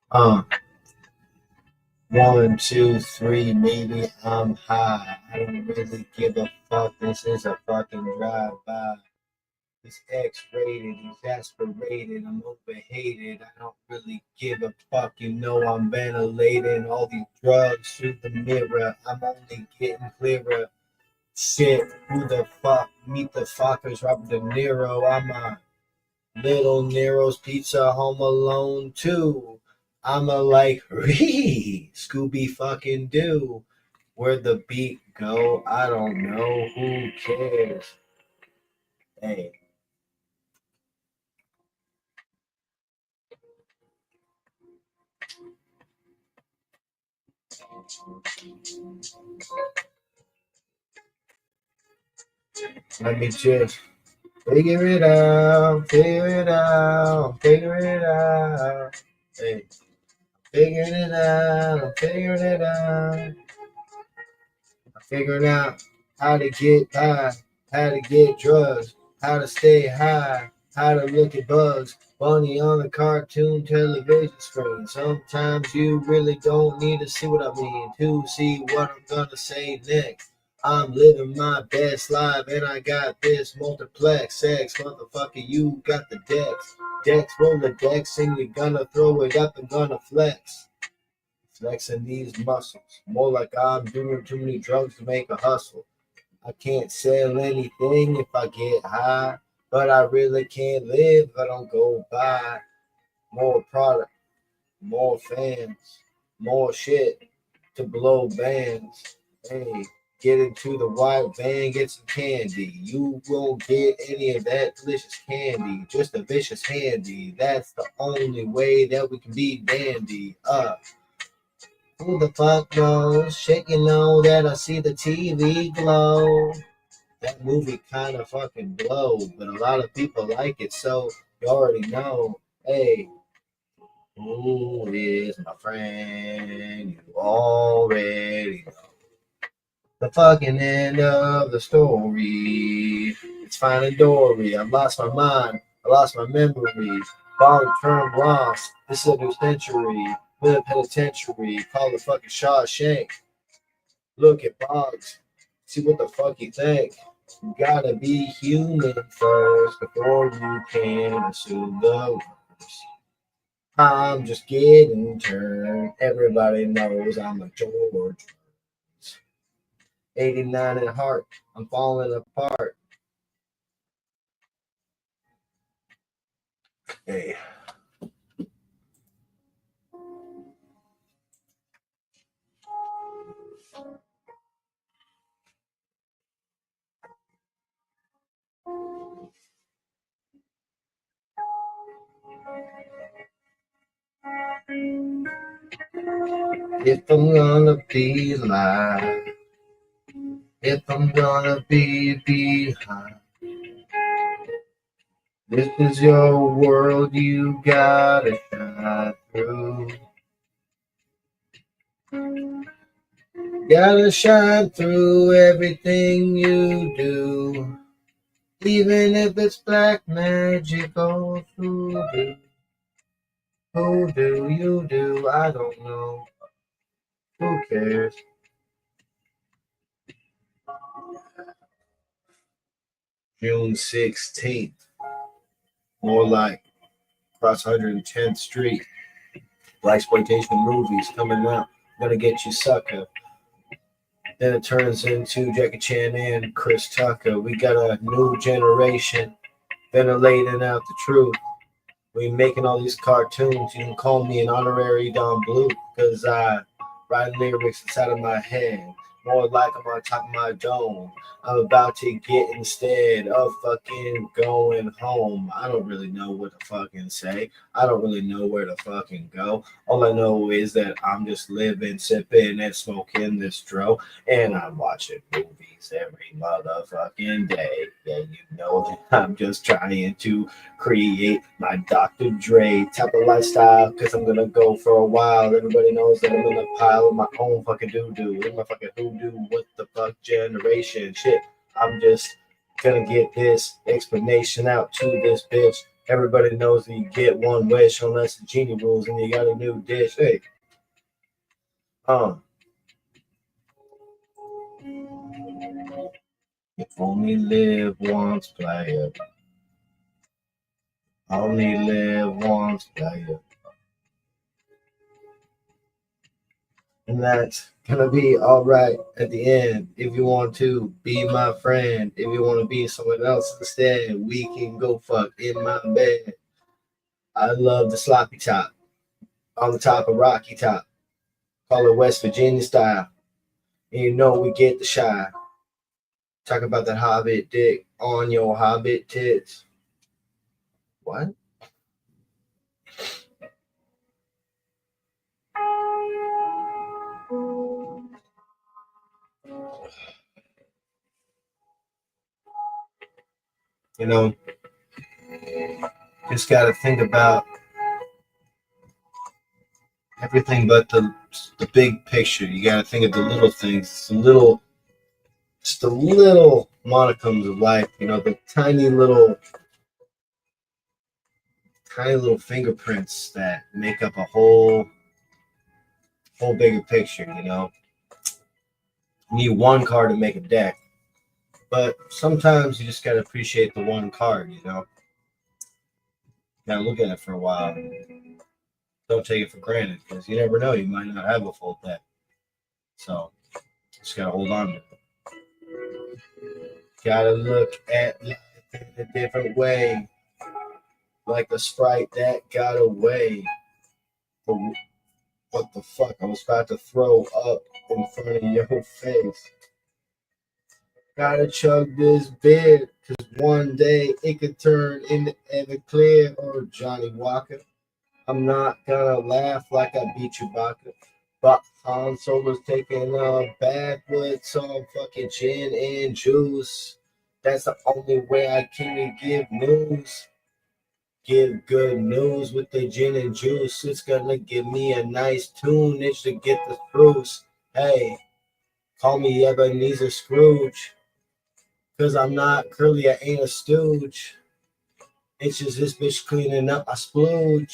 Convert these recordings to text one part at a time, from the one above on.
Uh, 1, 2, 3, maybe I'm high. I don't really give a fuck. This is a fucking drive-by. It's X-rated, exasperated, I'm overhated. I don't really give a fuck. You know I'm ventilating all these drugs through the mirror. I'm only getting clearer. Shit, who the fuck? Meet the fuckers, Robert De Niro. I'm a Little Nero's Pizza Home Alone 2. I'm a like, Scooby fucking do. Where the beat go, I don't know. Who cares? Hey. Let me just figure it out, figure it out, figure it out. Hey, figuring it out, I'm figuring it out. I'm figuring out how to get by, how to get drugs, how to stay high, how to look at bugs. Bunny on the cartoon television screen. Sometimes you really don't need to see what I mean to see what I'm gonna say next. I'm living my best life and I got this multiplex sex. Motherfucker, you got the decks. Decks, roll the decks and you're gonna throw it up and gonna flex. Flexing these muscles. More like I'm doing too many drugs to make a hustle. I can't sell anything if I get high, but I really can't live if I don't go buy more product, more fans, more shit to blow bands. Hey, get into the white van, get some candy. You won't get any of that delicious candy, just a vicious handy. That's the only way that we can be dandy. Who the fuck knows? Shit, you know that I see the TV glow. That movie kind of fucking blows, but a lot of people like it, so you already know. Hey, who is my friend? You already know. The fucking end of the story. It's Finding Dory. I've lost my mind. I lost my memory. Long term lost. This is a new century. Live penitentiary. Call the fucking Shawshank. Look at Boggs. See what the fuck you think. You gotta be human first before you can assume the worst. I'm just getting turned. Everybody knows I'm a George. 89 at heart. I'm falling apart. Hey. If I'm gonna be alive, if I'm gonna be behind, this is your world, you gotta shine through. Gotta shine through everything you do, even if it's black magic or voodoo. Who do you do? I don't know. Who cares? June 16th, more like across 110th Street. Blaxploitation movies coming out. Gonna get you sucker. Then it turns into Jackie Chan and Chris Tucker. We got a new generation ventilating out the truth. We making all these cartoons. You can call me an honorary Don Blue because I write lyrics inside of my head. More like I'm on top of my dome. I'm about to get instead of fucking going home. I don't really know what to fucking say. I don't really know where to fucking go. All I know is that I'm just living, sipping, and smoking this dro, and I'm watching movies. days, every motherfucking day. Yeah, you know that I'm just trying to create my Dr. Dre type of lifestyle because I'm gonna go for a while. Everybody knows that I'm gonna pile my own fucking doo doo. In my fucking hoodoo, what the fuck generation shit. I'm just gonna get this explanation out to this bitch. Everybody knows that you get one wish unless the genie rules and you got a new dish. Hey, um, you only live once, player. Only live once, player. And that's gonna be all right at the end. If you want to be my friend, if you want to be someone else instead, we can go fuck in my bed. I love the sloppy top on the top of Rocky Top. Call it West Virginia style. And you know we get the shy. Talk about that hobbit dick on your hobbit tits. What? You know, just got to think about everything but the big picture. You got to think of the little things, just the little monicums of life. You know, the tiny little fingerprints that make up a whole bigger picture. You know, you need one card to make a deck, but sometimes you just got to appreciate the one card. You know, got to look at it for a while. Don't take it for granted because you never know. You might not have a full deck. So just gotta hold on to it. Gotta look at life in a different way. Like a sprite that got away. What the fuck? I was about to throw up in front of your face. Gotta chug this beer, cause one day it could turn into Everclear or Johnny Walker. I'm not gonna laugh like I beat Chewbacca. But Han Solo's taking a bath with some fucking gin and juice. That's the only way I can give news. Give good news with the gin and juice. It's gonna give me a nice tune. It should get the spruce. Hey, call me Ebenezer Scrooge. Cause I'm not curly, I ain't a stooge. It's just this bitch cleaning up a splooge.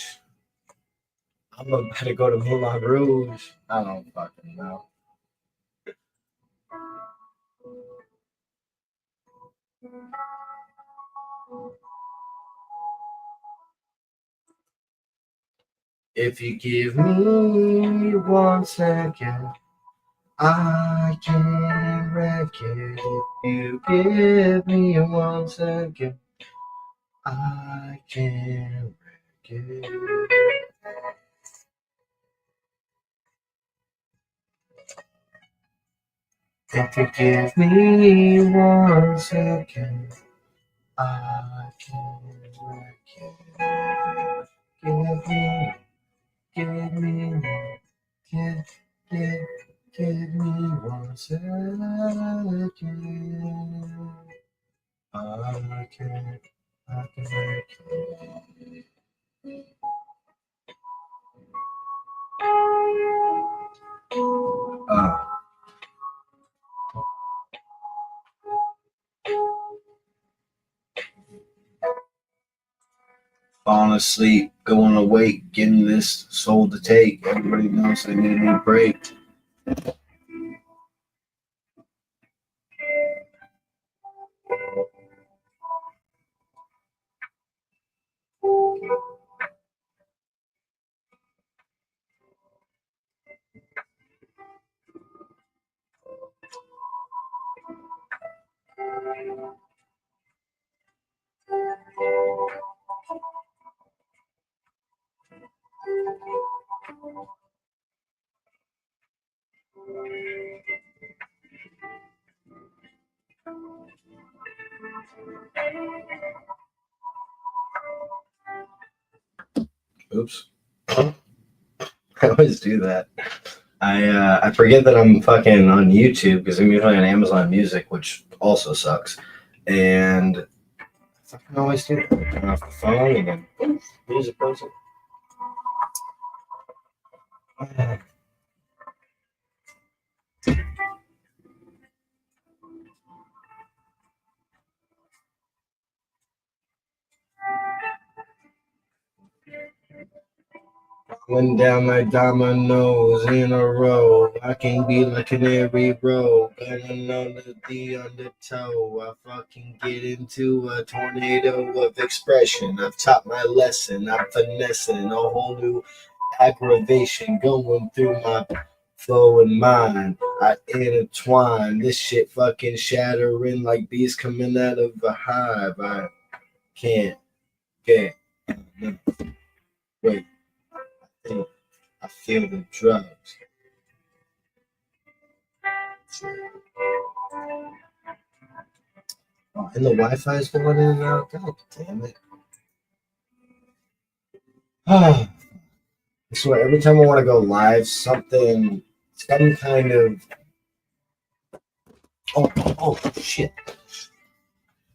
I'm about to go to Moulin Rouge. I don't fucking know. If you give me 1 second, I can wreck it. If you give me 1 second, I can wreck it. If you give me 1 second, I can wreck it. Give me, give, give, give me 1 second. I can, I can wreck it. Uh, Falling asleep, going awake, getting this soul to take. Everybody knows they need a new break. Oops. I always do that. I forget that I'm fucking on YouTube because I'm usually on Amazon Music, which also sucks. And I fucking always do that. Turn off the phone and then poof, music goes in. Went down like dominoes in a row. I can be like canary row. Going on the undertow. I fucking get into a tornado of expression. I've taught my lesson. I'm finessing a whole new aggravation going through my flow and mind. I intertwine this shit fucking shattering like bees coming out of a hive. I can't get enough. Wait, I think I feel the drugs. Oh, and the Wi-Fi is going in and out. God damn it. I swear, every time I want to go live, some kind of. Oh, shit.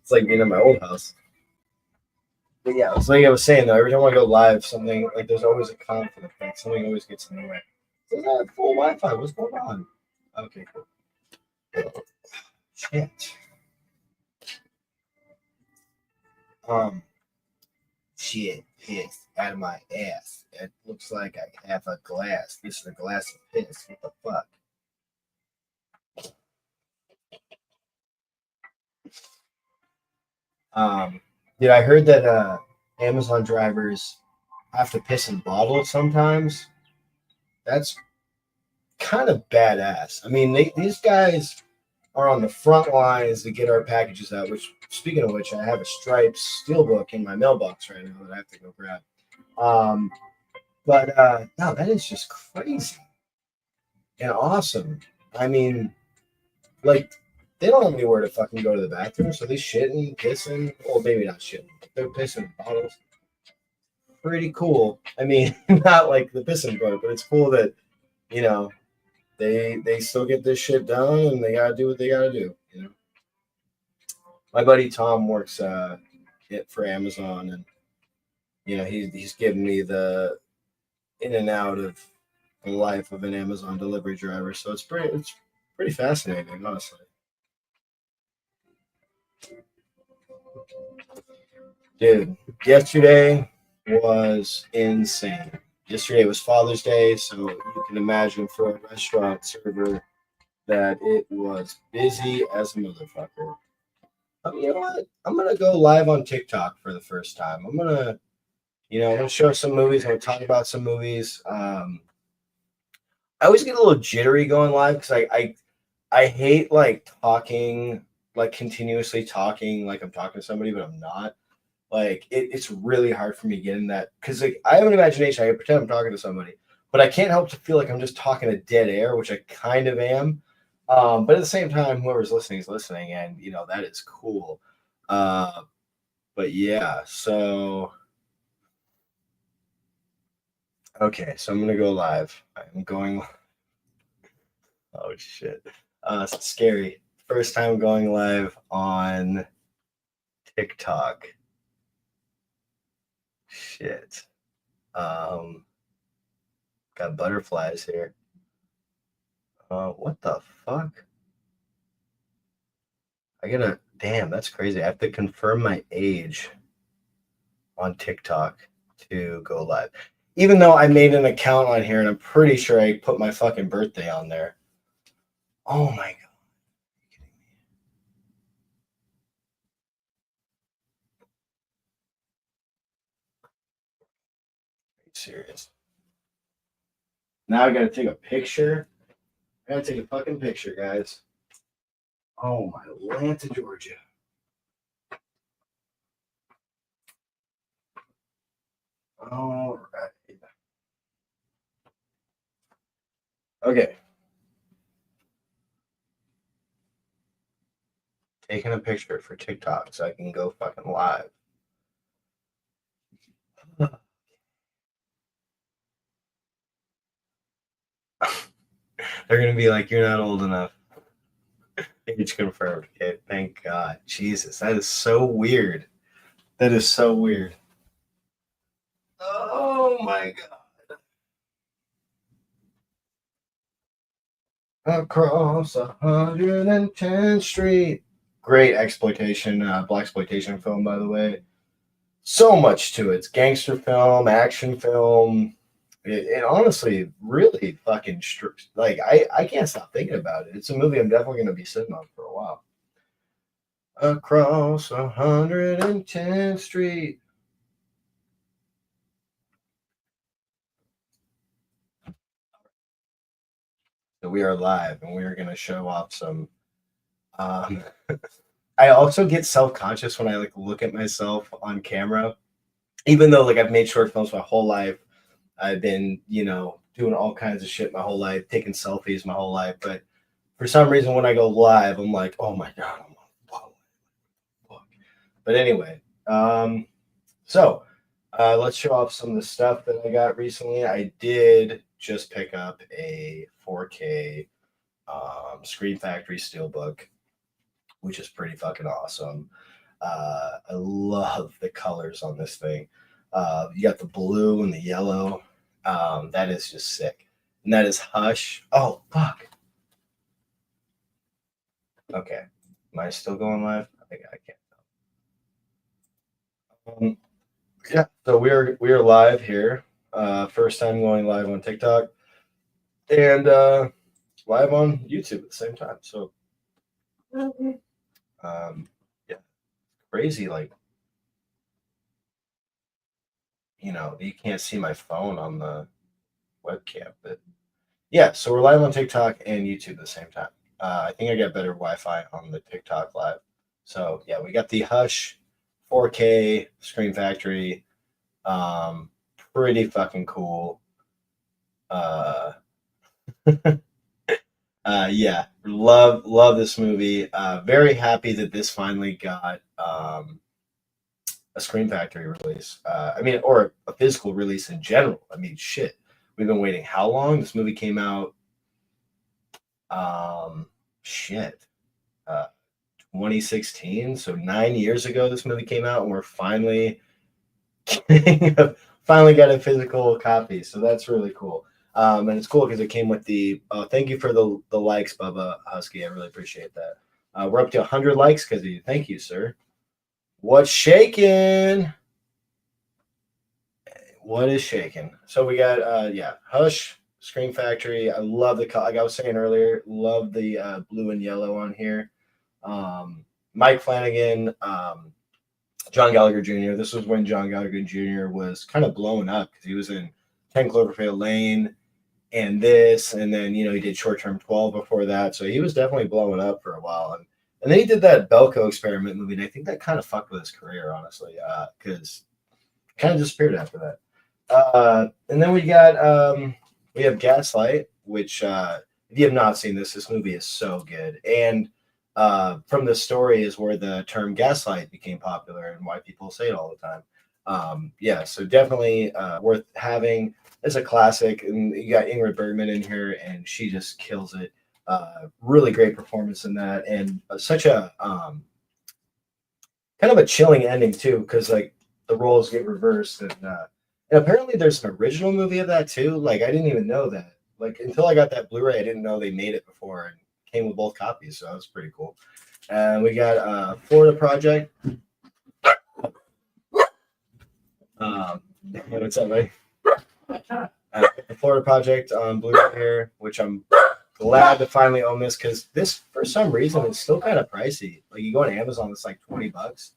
It's like being in my old house. But yeah, it's like I was saying though, every time I go live, something like there's always a conflict. Like something always gets in the way. Says I have full Wi-Fi. What's going on? Okay, cool. Shit. Um, shit, piss out of my ass. It looks like I have a glass. This is a glass of piss. What the fuck? Um, Dude, I heard that Amazon drivers have to piss in bottles sometimes. That's kind of badass. I mean, these guys are on the front lines to get our packages out. Which, speaking of which, I have a Stripes Steelbook in my mailbox right now that I have to go grab. Um, but no, that is just crazy and awesome. I mean, like they don't have anywhere to fucking go to the bathroom, so they shitting, pissing. Well, maybe not shitting, but they're pissing in bottles. Pretty cool. I mean, not like the pissing part, but it's cool that you know they still get this shit done and they gotta do what they gotta do. You know, my buddy Tom works it for Amazon, and he's given me the in and out of the life of an Amazon delivery driver. So it's pretty fascinating, honestly. Dude, yesterday was insane. Yesterday was Father's Day, so you can imagine for a restaurant server that it was busy as a motherfucker. You know what? I'm gonna go live on TikTok for the first time. I'm gonna show some movies. I'm gonna talk about some movies. I always get a little jittery going live because I hate like talking, like continuously talking, like I'm talking to somebody, but I'm not. Like it's really hard for me getting that because like I have an imagination. I can pretend I'm talking to somebody, but I can't help to feel like I'm just talking to dead air, which I kind of am. But at the same time, whoever's listening is listening, and that is cool. Uh, but yeah, so okay, so I'm gonna go live. I'm going. Oh shit, it's scary. First time going live on TikTok. Shit. Um, got butterflies here. What the fuck? I gotta, damn, that's crazy. I have to confirm my age on TikTok to go live. Even though I made an account on here and I'm pretty sure I put my fucking birthday on there. Oh my God. Are you serious? Now I gotta take a picture. I gotta take a fucking picture, guys. Oh my Atlanta, Georgia. All right. Okay. Taking a picture for TikTok so I can go fucking live. They're gonna be like, "You're not old enough." Age confirmed. Okay, thank God. Jesus, that is so weird. That is so weird. Oh my God. Across 110th Street. Great exploitation, black exploitation film, by the way. So much to it. It's gangster film, action film. It honestly really fucking like I can't stop thinking about it. It's a movie I'm definitely gonna be sitting on for a while. Across 110th Street. So we are live, and we are gonna show off some. Um, I also get self conscious when I like look at myself on camera, even though like I've made short films my whole life. I've been, doing all kinds of shit my whole life, taking selfies my whole life. But for some reason, when I go live, I'm like, oh my God, I'm on fuck. But anyway, so let's show off some of the stuff that I got recently. I did just pick up a 4K Screen Factory Steelbook, which is pretty fucking awesome. I love the colors on this thing. You got the blue and the yellow. That is just sick. And that is Hush. Oh, fuck. Okay. Am I still going live? I think I can't. Yeah. So we are live here. First time going live on TikTok and live on YouTube at the same time. So yeah, crazy. Like, you can't see my phone on the webcam, but yeah, so we're live on TikTok and YouTube at the same time. I think I got better Wi-Fi on the TikTok live. So yeah, we got the Hush 4K Screen Factory. Um, Pretty fucking cool. Uh, yeah, love this movie. Very happy that this finally got a Screen Factory release. I mean, or a physical release in general. I mean, shit, we've been waiting how long? This movie came out. Shit. Uh, 2016, so 9 years ago this movie came out, and we're finally finally got a physical copy, so that's really cool. And it's cool because it came with the thank you for the likes, Bubba Husky. I really appreciate that. We're up to 100 likes because of you. Thank you, sir. What's shaking? What is shaking? So we got Hush, Scream Factory. I love the color. Like I was saying earlier, love the blue and yellow on here. Mike Flanagan, John Gallagher Jr. This was when John Gallagher Jr. was kind of blowing up because he was in 10 Cloverfield Lane and this, and then he did Short Term 12 before that, so he was definitely blowing up for a while. And then he did that Belko Experiment movie, and I think that kind of fucked with his career, honestly, because kind of disappeared after that. And then we have Gaslight, which if you have not seen this movie is so good. And from the story is where the term gaslight became popular and why people say it all the time. Yeah, so definitely worth having. It's a classic, and you got Ingrid Bergman in here, and she just kills it. Really great performance in that, and such a kind of a chilling ending too, because like the roles get reversed, and apparently there's an original movie of that too. Like I didn't even know that. Like until I got that Blu-ray, I didn't know they made it before and came with both copies, so that was pretty cool. And we got Florida Project. What's up, buddy? The Florida Project on Blu-ray, which I'm glad to finally own this because this, for some reason, is still kind of pricey. Like you go on Amazon, it's like $20.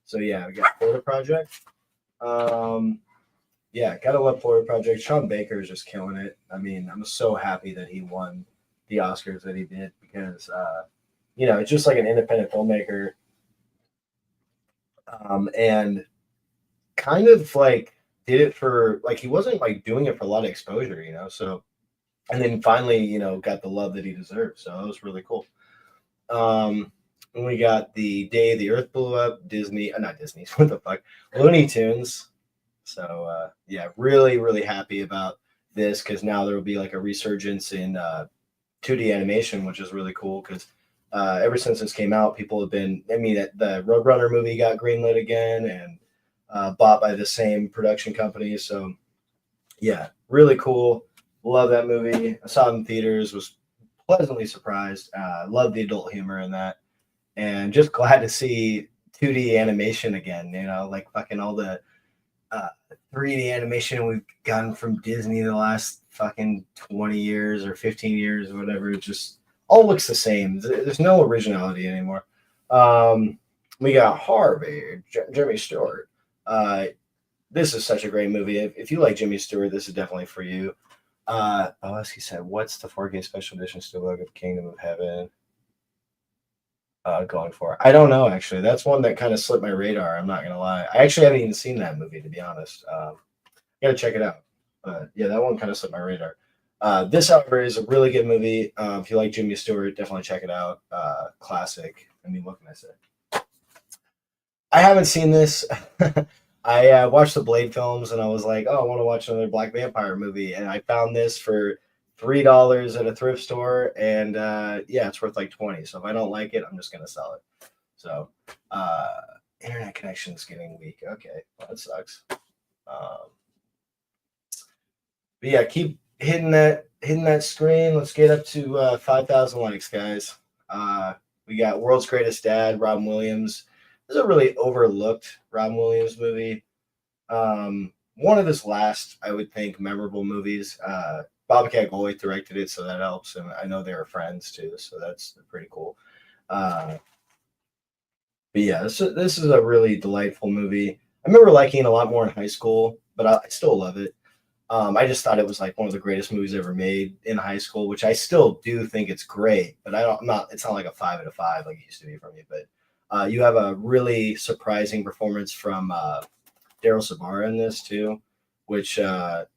So yeah, we got Florida Project. Yeah, gotta love Florida Project. Sean Baker is just killing it. I mean, I'm so happy that he won the Oscars that he did because it's just like an independent filmmaker, and kind of like did it for like he wasn't like doing it for a lot of exposure, So, and then finally, got the love that he deserved. So it was really cool. And we got the day the Earth blew up. Disney, not Disney. What the fuck? Looney Tunes. So yeah, really, really happy about this because now there will be like a resurgence in 2D animation, which is really cool because ever since this came out, people have been. I mean, the Roadrunner movie got greenlit again and bought by the same production company. So yeah, really cool. Love that movie. I saw it in theaters. Was pleasantly surprised. Love the adult humor in that, and just glad to see 2D animation again. You know, like fucking all the uh, 3D animation we've gotten from Disney the last fucking 20 years or 15 years or whatever. It just all looks the same. There's no originality anymore. Um, we got Harvey, Jimmy Stewart. This is such a great movie. If you like Jimmy Stewart, this is definitely for you. He said, what's the 4K special edition Steelbook of Kingdom of Heaven going for? I don't know, actually. That's one that kind of slipped my radar. I'm not going to lie. I actually haven't even seen that movie, to be honest. Got to check it out. But yeah, that one kind of slipped my radar. This, however, is a really good movie. If you like Jimmy Stewart, definitely check it out. Classic. I mean, what can I say? I haven't seen this. I watched the Blade films and I was like, oh, I want to watch another Black Vampire movie. And I found this for $3 at a thrift store. And yeah, it's worth like 20. So if I don't like it, I'm just going to sell it. So internet connection's getting weak. Okay, well, that sucks. But yeah, keep hitting that screen. Let's get up to 5,000 likes, guys. We got World's Greatest Dad, Robin Williams. This is a really overlooked Robin Williams movie. One of his last, I would think, memorable movies. Bobcat Goldthwait directed it, so that helps. And I know they were friends too, so that's pretty cool. But yeah, this is a really delightful movie. I remember liking it a lot more in high school, but I still love it. I just thought it was like one of the greatest movies ever made in high school, which I still do think it's great, but it's not like a 5 out of 5 like it used to be for me. But you have a really surprising performance from Daryl Sabara in this too, which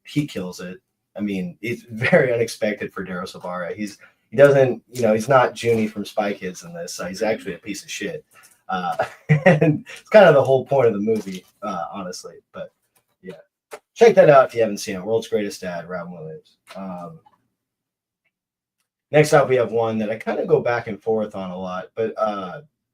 he kills it. I mean, it's very unexpected for Daryl Sabara. He doesn't, he's not Junie from Spy Kids in this. He's actually a piece of shit. And it's kind of the whole point of the movie, honestly. But yeah, check that out if you haven't seen it. World's Greatest Dad, Robin Williams. Next up, we have one that I kind of go back and forth on a lot, but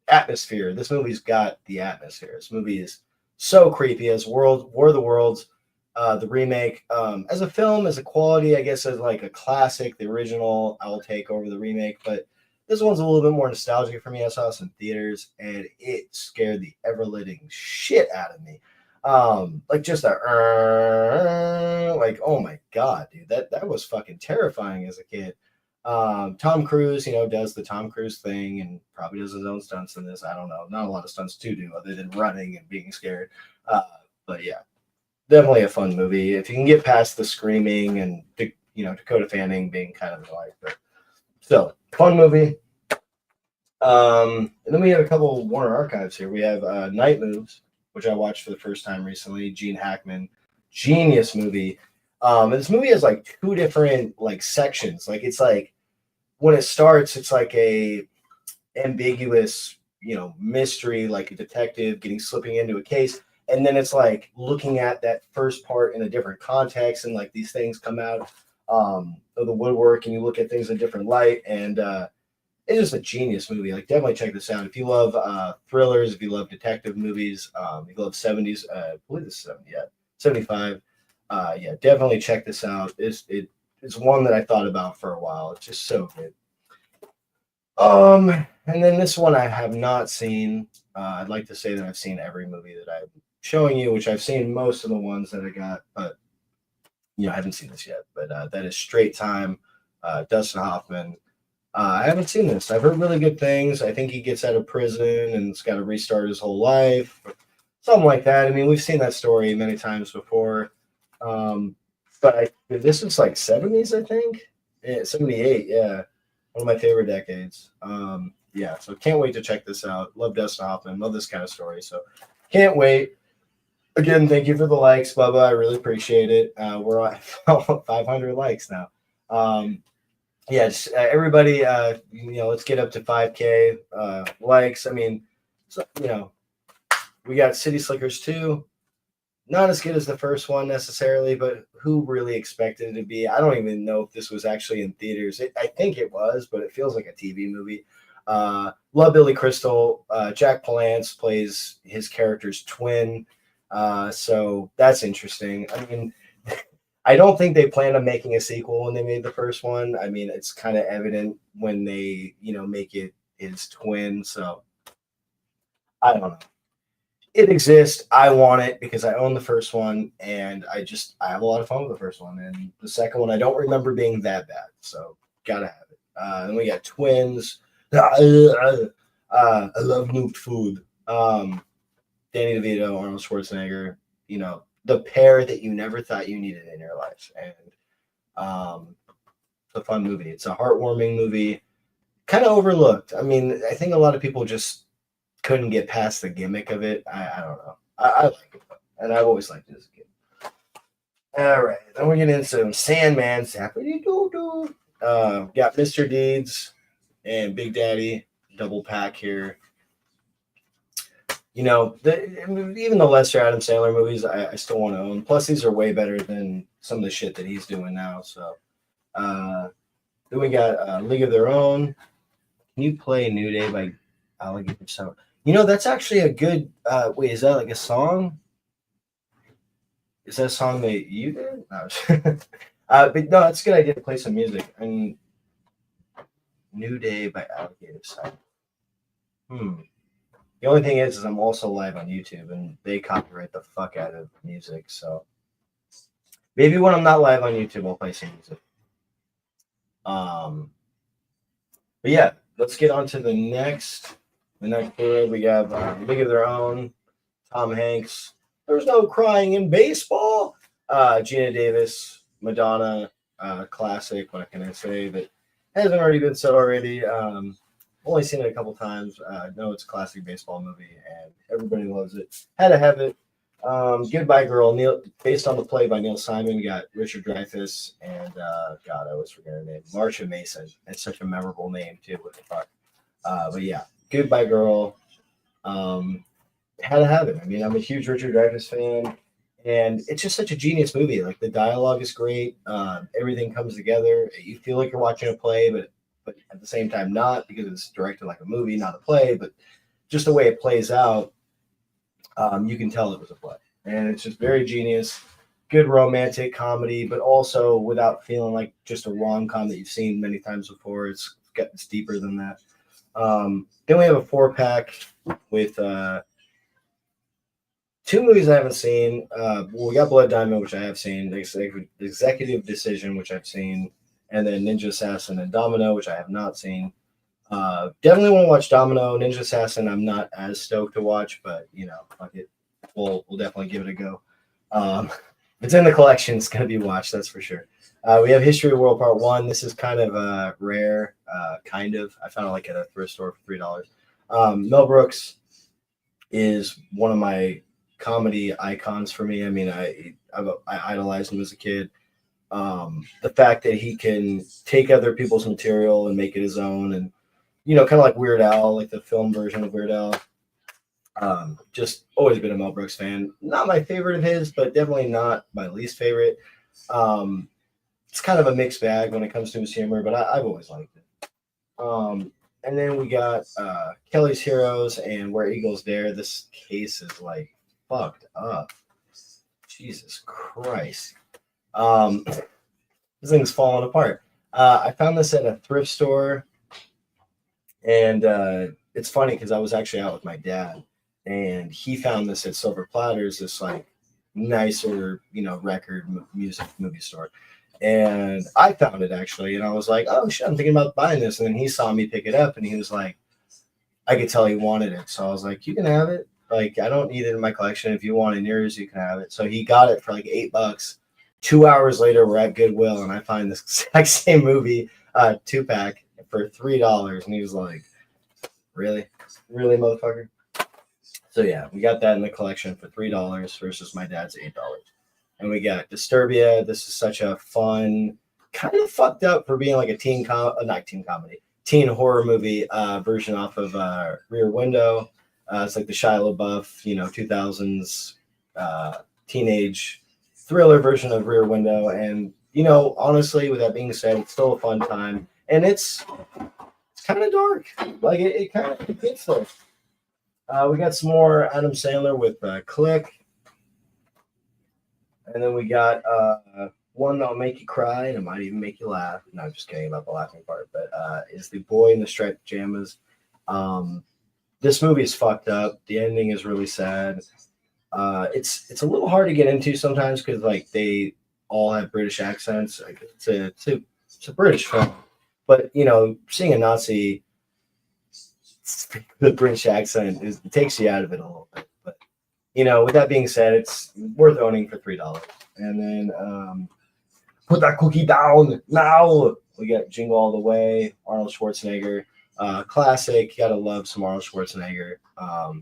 Atmosphere. This movie's got the atmosphere. This movie is so creepy. As War of the Worlds, the remake, as a film, as a quality, I guess as like a classic, the original, I'll take over the remake. But this one's a little bit more nostalgic for me. I saw this in theaters, and it scared the ever-living shit out of me. Like just like, oh my god, dude, that was fucking terrifying as a kid. Tom Cruise, does the Tom Cruise thing and probably does his own stunts in this. I don't know. Not a lot of stunts to do other than running and being scared. But yeah, definitely a fun movie. If you can get past the screaming and, Dakota Fanning being kind of like, but still, fun movie. And then we have a couple of Warner Archives here. We have Night Moves, which I watched for the first time recently. Gene Hackman, genius movie. And this movie has like two different like sections. Like it's like when it starts, it's like a ambiguous, mystery, like a detective slipping into a case. And then it's like looking at that first part in a different context, and like these things come out of the woodwork, and you look at things in a different light. And it's just a genius movie. Like definitely check this out if you love thrillers, if you love detective movies, if you love 70s. I believe this is 75. Yeah, definitely check this out. It's one that I thought about for a while. It's just so good. And then this one I have not seen. I'd like to say that I've seen every movie that I'm showing you, which I've seen most of the ones that I got, but I haven't seen this yet. But that is Straight Time, Dustin Hoffman. I haven't seen this. I've heard really good things. I think he gets out of prison and it's got to restart his whole life, something like that. I mean, we've seen that story many times before. But this is like 70s, I think. Yeah, 78, yeah. One of my favorite decades. Yeah, so can't wait to check this out. Love Dustin Hoffman. Love this kind of story. So can't wait. Again, thank you for the likes, Bubba. I really appreciate it. We're at 500 likes now. Yes, everybody, let's get up to 5K likes. I mean, so, we got City Slickers 2. Not as good as the first one necessarily, but who really expected it to be? I don't even know if this was actually in theaters. I think it was, but it feels like a TV movie. Love Billy Crystal. Jack Palance plays his character's twin. So that's interesting. I mean, I don't think they planned on making a sequel when they made the first one. I mean, it's kind of evident when they, make it his twin. So I don't know. It exists. I want it because I own the first one, and I have a lot of fun with the first one. And the second one, I don't remember being that bad. So gotta have it. Then we got twins. I love nuked food. Danny DeVito, Arnold Schwarzenegger. The pair that you never thought you needed in your life, and it's a fun movie. It's a heartwarming movie, kind of overlooked. I mean, I think a lot of people just couldn't get past the gimmick of it. I don't know. I like it, and I've always liked it as a kid. All right, then we're getting into some Sandman. Zappity doo doo. Got Mr. Deeds and Big Daddy double pack here. Even the lesser Adam Sandler movies, I still want to own. Plus, these are way better than some of the shit that he's doing now. So, then we got League of Their Own. Can you play New Day by Alligator Sound? That's actually a good. Wait, is that like a song? Is that a song that you did? No. But no, that's a good idea to play some music. And New Day by Alligator Sound. The only thing is I'm also live on YouTube, and they copyright the fuck out of music. So maybe when I'm not live on YouTube, I'll play some music. But yeah, let's get on to the next. The next period, we have League of Their Own, Tom Hanks. There's no crying in baseball. Gina Davis, Madonna, classic. What can I say that hasn't already been said already? Only seen it a couple times. Know it's a classic baseball movie, and everybody loves it. Had to have it. Goodbye Girl, based on the play by Neil Simon. You got Richard Dreyfuss and God, I always forget her name. Marsha Mason. It's such a memorable name too. What the fuck? But yeah, Goodbye Girl. Had to have it. I mean, I'm a huge Richard Dreyfuss fan, and it's just such a genius movie. Like the dialogue is great. Everything comes together. You feel like you're watching a play, but at the same time not, because it's directed like a movie, not a play. But just the way it plays out, you can tell it was a play, and it's just very genius. Good romantic comedy, but also without feeling like just a rom-com that you've seen many times before. It's deeper than that. Then we have a 4-pack with two movies I haven't seen. We got Blood Diamond, which I have seen, Executive Decision, which I've seen, and then Ninja Assassin and Domino, which I have not seen. Definitely want to watch Domino. Ninja Assassin, I'm not as stoked to watch, but fuck it. We'll definitely give it a go. It's in the collection. It's gonna be watched, that's for sure. We have History of the World Part 1. This is kind of rare, kind of. I found it like at a thrift store for $3. Mel Brooks is one of my comedy icons for me. I mean, I idolized him as a kid. The fact that he can take other people's material and make it his own, and kind of like Weird Al, like the film version of Weird Al. Just always been a Mel Brooks fan. Not my favorite of his, but definitely not my least favorite. It's kind of a mixed bag when it comes to his humor, but I've always liked it. And then we got Kelly's Heroes and Where Eagles Dare. This case is like fucked up. Jesus Christ. This thing's falling apart. I found this at a thrift store, and it's funny because I was actually out with my dad, and he found this at Silver Platters, this like nicer, record music movie store. And I found it actually, and I was like, oh shit, I'm thinking about buying this. And then he saw me pick it up, and he was like, I could tell he wanted it. So I was like, you can have it. Like, I don't need it in my collection. If you want it in yours, you can have it. So he got it for like $8. 2 hours later, we're at Goodwill, and I find this exact same movie, 2-pack for $3. And he was like, really, motherfucker? So yeah, we got that in the collection for $3 versus my dad's $8. And we got Disturbia. This is such a fun, kind of fucked up for being like a teen horror movie version off of Rear Window. It's like the Shia LaBeouf, 2000s teenage thriller version of Rear Window. And honestly, with that being said, it's still a fun time, and it's kind of dark. Like it kind of gets there. We got some more Adam Sandler with Click, and then we got one that'll make you cry and it might even make you laugh. No, I'm just kidding about the laughing part, but is The Boy in the Striped Pajamas. This movie is fucked up. The ending is really sad. It's a little hard to get into sometimes because like they all have British accents. Like, it's a British film, but seeing a Nazi speak with a British accent it takes you out of it a little bit. But with that being said, it's worth owning for $3. And then put that cookie down now. We got Jingle All the Way, Arnold Schwarzenegger, classic. You gotta love some Arnold Schwarzenegger. I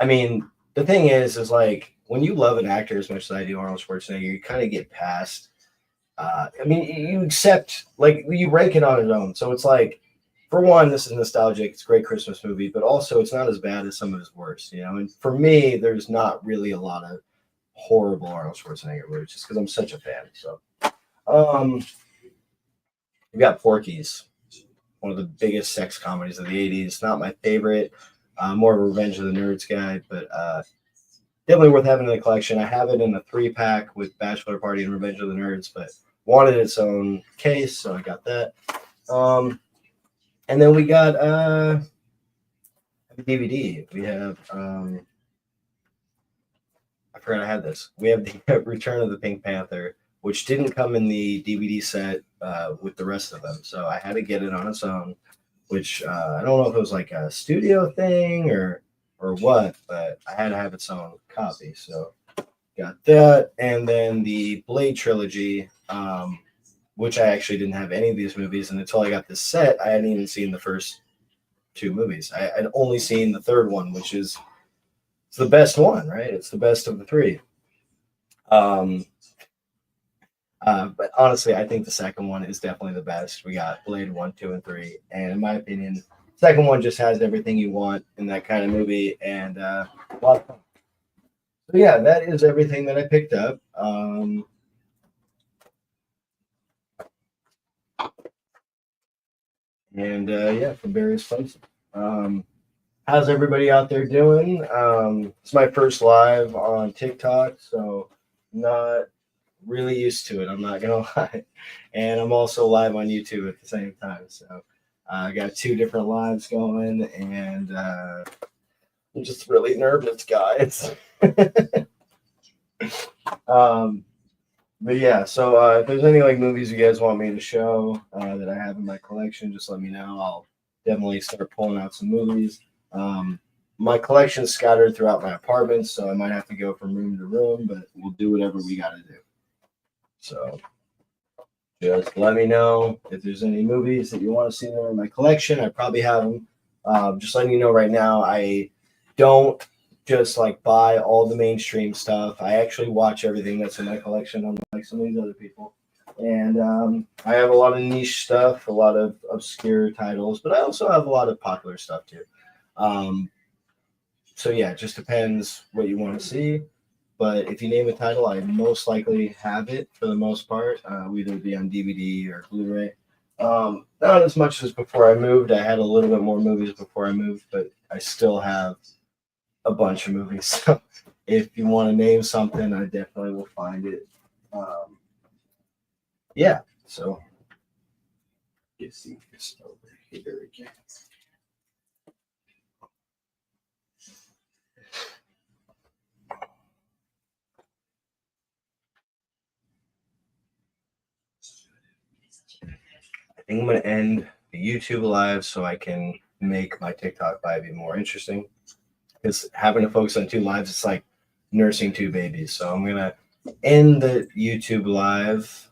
mean, the thing is like when you love an actor as much as I do, Arnold Schwarzenegger, you kind of get past. I mean, you accept like you rank it on its own. So it's like, for one, this is nostalgic. It's a great Christmas movie, but also it's not as bad as some of his worst. And for me, there's not really a lot of horrible Arnold Schwarzenegger movies just because I'm such a fan. So, we got Porky's, one of the biggest sex comedies of the '80s. Not my favorite. More of a Revenge of the Nerds guy, but definitely worth having in the collection. I have it in a 3-pack with Bachelor Party and Revenge of the Nerds, but wanted its own case, so I got that. And then we got a DVD. We have I forgot I had this. We have the Return of the Pink Panther, which didn't come in the DVD set with the rest of them, so I had to get it on its own. Which I don't know if it was like a studio thing or what, but I had to have its own copy. So got that, and then the Blade trilogy, which I actually didn't have any of these movies, and until I got this set, I hadn't even seen the first 2 movies. I'd only seen the third one, which is it's the best one, right? It's the best of the 3. But honestly, I think the second one is definitely the best. We got Blade 1, 2, and 3, and in my opinion, second one just has everything you want in that kind of movie, and a lot of fun. So yeah, that is everything that I picked up. And yeah, from various places. How's everybody out there doing? It's my first live on TikTok, so not really used to it. I'm not gonna lie, and I'm also live on YouTube at the same time. So I got 2 different lives going, and I'm just really nervous, guys. But yeah, so if there's any like movies you guys want me to show that I have in my collection, just let me know. I'll definitely start pulling out some movies. My collection's scattered throughout my apartment, so I might have to go from room to room, but we'll do whatever we got to do. So just let me know if there's any movies that you want to see there in my collection. I probably have them. Just letting you know right now, I don't just like buy all the mainstream stuff. I actually watch everything that's in my collection, unlike some of these other people. And I have a lot of niche stuff, a lot of obscure titles, but I also have a lot of popular stuff too. So yeah, it just depends what you want to see. But if you name a title, I most likely have it for the most part. Either be on DVD or Blu-ray. Not as much as before I moved. I had a little bit more movies before I moved, but I still have a bunch of movies. So if you want to name something, I definitely will find it. Yeah, so you see this over here again. I think I'm going to end the YouTube live so I can make my TikTok live even more interesting. Because having to focus on 2 lives, it's like nursing 2 babies. So I'm going to end the YouTube live